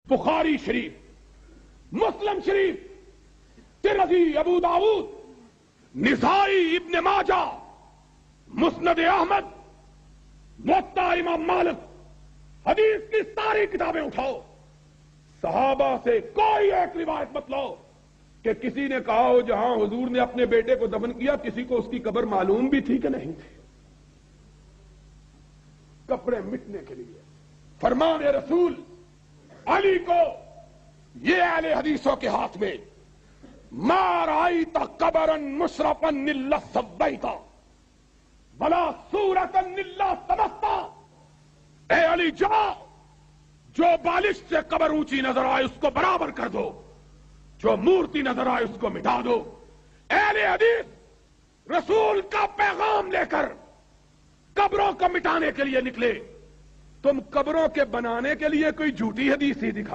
بخاری شریف، مسلم شریف، ترمذی، ابو داؤد، نسائی، ابن ماجہ، مسند احمد، موطا امام مالک، حدیث کی ساری کتابیں اٹھاؤ، صحابہ سے کوئی ایک روایت مت لو کہ کسی نے کہا ہو جہاں حضور نے اپنے بیٹے کو دفن کیا کسی کو اس کی قبر معلوم بھی تھی کہ نہیں تھی. کپڑے مٹنے کے لیے فرمان رسول علی کو یہ اہل حدیثوں کے ہاتھ میں ما رأیت قبرا مشرفا الا سبیتا ولا صورتا الا سبقتا. اے علی جاؤ، جو بالش سے قبر اونچی نظر آئے اس کو برابر کر دو، جو مورتی نظر آئے اس کو مٹا دو. اہل حدیث رسول کا پیغام لے کر قبروں کو مٹانے کے لیے نکلے. تم قبروں کے بنانے کے لیے کوئی جھوٹی حدیث ہی دکھا